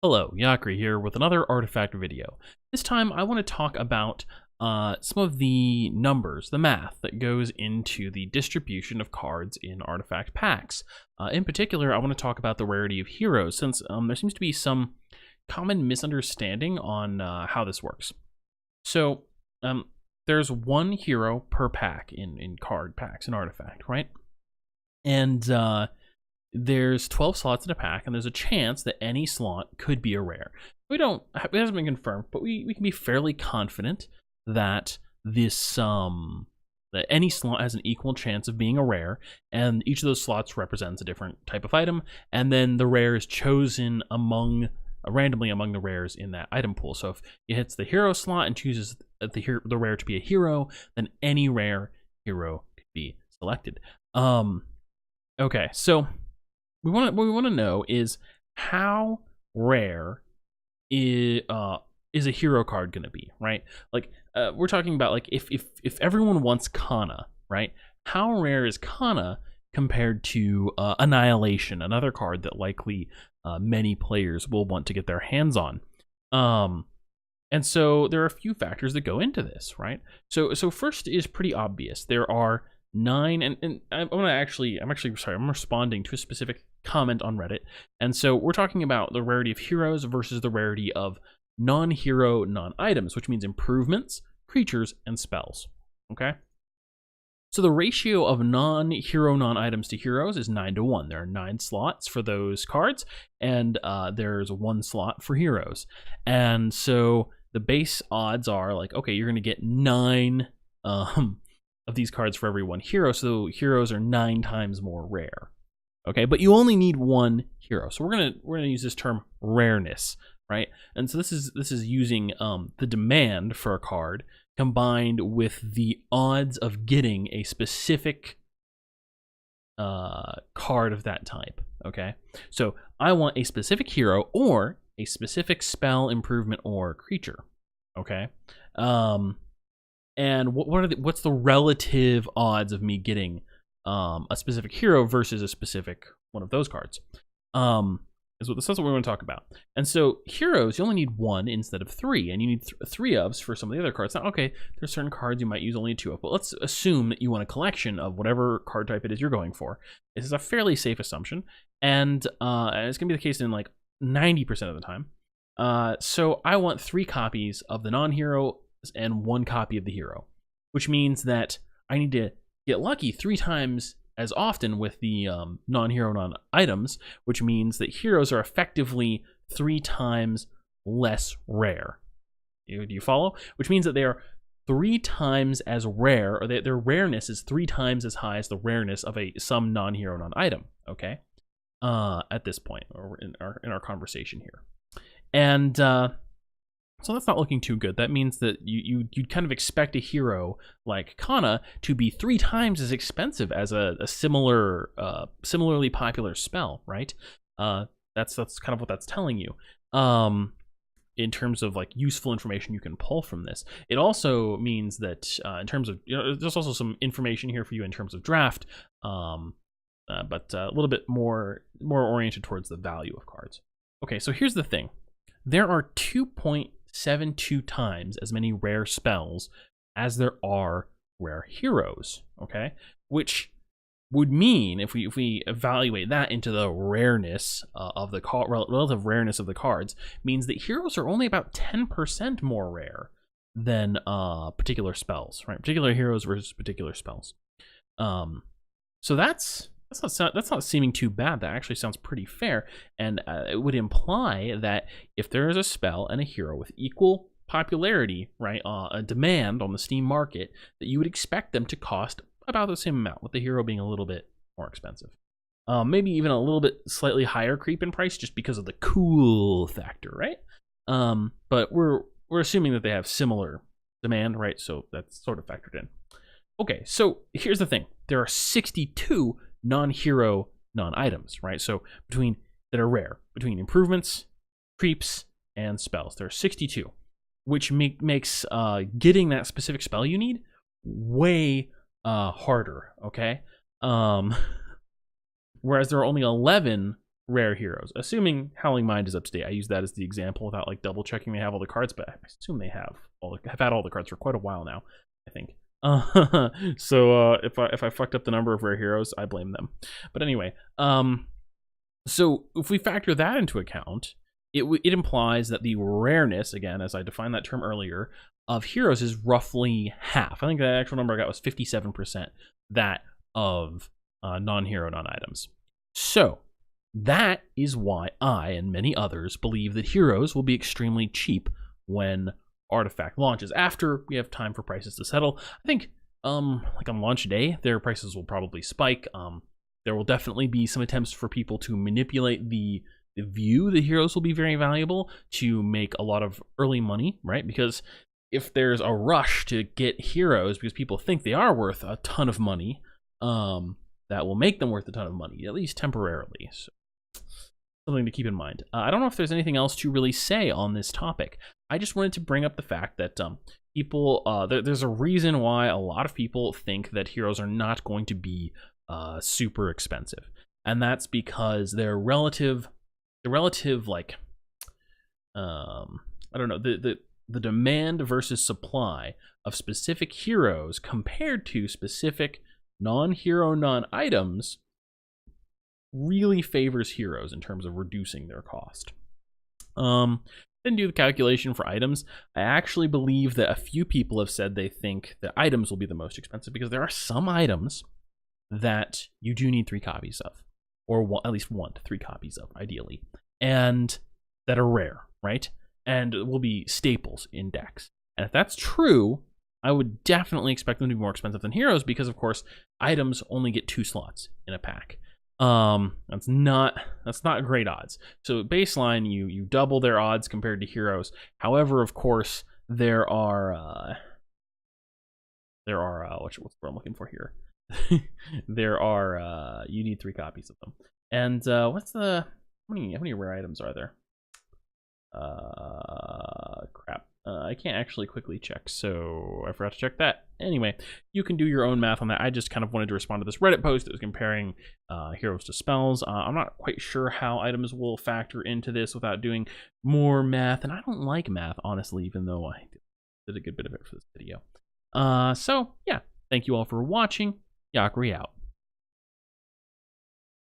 Hello, Yakri here with another artifact video. This time I want to talk about some of the numbers, the math that goes into the distribution of cards in artifact packs. In particular, I want to talk about the rarity of heroes, since there seems to be some common misunderstanding on how this works. So there's one hero per pack in card packs in artifact, right? And there's 12 slots in a pack, and there's a chance that any slot could be a rare. It hasn't been confirmed, but we can be fairly confident that that any slot has an equal chance of being a rare, and each of those slots represents a different type of item, and then the rare is chosen randomly among the rares in that item pool. So if it hits the hero slot and chooses the rare to be a hero, then any rare hero could be selected. Okay, so what we want to know is how rare is a hero card going to be, right? Like we're talking about, like, if everyone wants Kana, right? How rare is Kana compared to Annihilation, another card that likely many players will want to get their hands on? And so there are a few factors that go into this, right? So first is pretty obvious. There are 9, and I'm responding to a specific comment on Reddit, and so we're talking about the rarity of heroes versus the rarity of non-hero non-items, which means improvements, creatures, and spells. Okay, so the ratio of non-hero non-items to heroes is 9-1. There are 9 slots for those cards, and there's 1 slot for heroes, and so the base odds are like, okay, you're going to get 9 of these cards for every 1 hero, so heroes are 9 times more rare. Okay, but you only need 1 hero, so we're gonna use this term rareness, right? And so this is using the demand for a card combined with the odds of getting a specific card of that type. Okay, so I want a specific hero or a specific spell, improvement, or creature. Okay. And what's the relative odds of me getting a specific hero versus a specific one of those cards? That's what we want to talk about. And so heroes, you only need 1 instead of 3, and you need 3 ofs for some of the other cards. Now, okay, there's certain cards you might use only 2 of, but let's assume that you want a collection of whatever card type it is you're going for. This is a fairly safe assumption, and it's gonna be the case in like 90% of the time. So I want 3 copies of the non-hero and 1 copy of the hero, which means that I need to get lucky 3 times as often with the non-hero non-items, which means that heroes are effectively 3 times less rare. Do you follow? Which means that they are 3 times as rare, or their rareness is 3 times as high as the rareness of some non-hero non-item. Okay, at this point, or in our conversation here, and so that's not looking too good. That means that you'd kind of expect a hero like Kana to be 3 times as expensive as a similarly popular spell, right? That's kind of what that's telling you. In terms of like useful information you can pull from this. It also means that in terms of, there's also some information here for you in terms of draft, but a little bit more oriented towards the value of cards. Okay, so here's the thing. There are 2.72 times as many rare spells as there are rare heroes, okay? Which would mean, if we evaluate that into the rareness of the relative rareness of the cards, means that heroes are only about 10% more rare than particular spells, right? Particular heroes versus particular spells. So that's not seeming too bad. That actually sounds pretty fair, and it would imply that if there is a spell and a hero with equal popularity, right, a demand on the Steam market, that you would expect them to cost about the same amount, with the hero being a little bit more expensive. Maybe even a little bit slightly higher creep in price just because of the cool factor, right? But we're assuming that they have similar demand, right? So that's sort of factored in. Okay, so here's the thing. There are 62 non-hero non-items, right? So that are rare, between improvements, creeps, and spells. There are 62, which makes getting that specific spell you need way harder, okay? Whereas there are only 11 rare heroes. Assuming Howling Mind is up to date. I use that as the example without like double checking they have all the cards, but I assume they have had all the cards for quite a while now, I think. So if I fucked up the number of rare heroes, I blame them. But anyway, so if we factor that into account, it implies that the rareness, again, as I defined that term earlier, of heroes is roughly half. I think the actual number I got was 57% that of non-hero, non-items. So that is why I and many others believe that heroes will be extremely cheap when Artifact launches, after we have time for prices to settle. I think like on launch day, their prices will probably spike. There will definitely be some attempts for people to manipulate the view that heroes will be very valuable to make a lot of early money, right? Because if there's a rush to get heroes because people think they are worth a ton of money, that will make them worth a ton of money, at least temporarily. So something to keep in mind. I don't know if there's anything else to really say on this topic. I just wanted to bring up the fact that people, there's a reason why a lot of people think that heroes are not going to be super expensive, and that's because their relative like I don't know, the demand versus supply of specific heroes compared to specific non-hero non-items really favors heroes in terms of reducing their cost. Didn't do the calculation for items. I actually believe that a few people have said they think that items will be the most expensive because there are some items that you do need 3 copies of, or at least 1 to 3 copies of, ideally, and that are rare, right? And will be staples in decks. And if that's true, I would definitely expect them to be more expensive than heroes because, of course, items only get 2 slots in a pack. That's not great odds. So baseline, you double their odds compared to heroes. However, of course, there are what's what I'm looking for here. There are you need 3 copies of them. And what's the how many rare items are there? Crap. I can't actually quickly check, so I forgot to check that. Anyway, you can do your own math on that. I just kind of wanted to respond to this Reddit post that was comparing heroes to spells. I'm not quite sure how items will factor into this without doing more math, and I don't like math, honestly, even though I did a good bit of it for this video. So, yeah, thank you all for watching. Yakri out.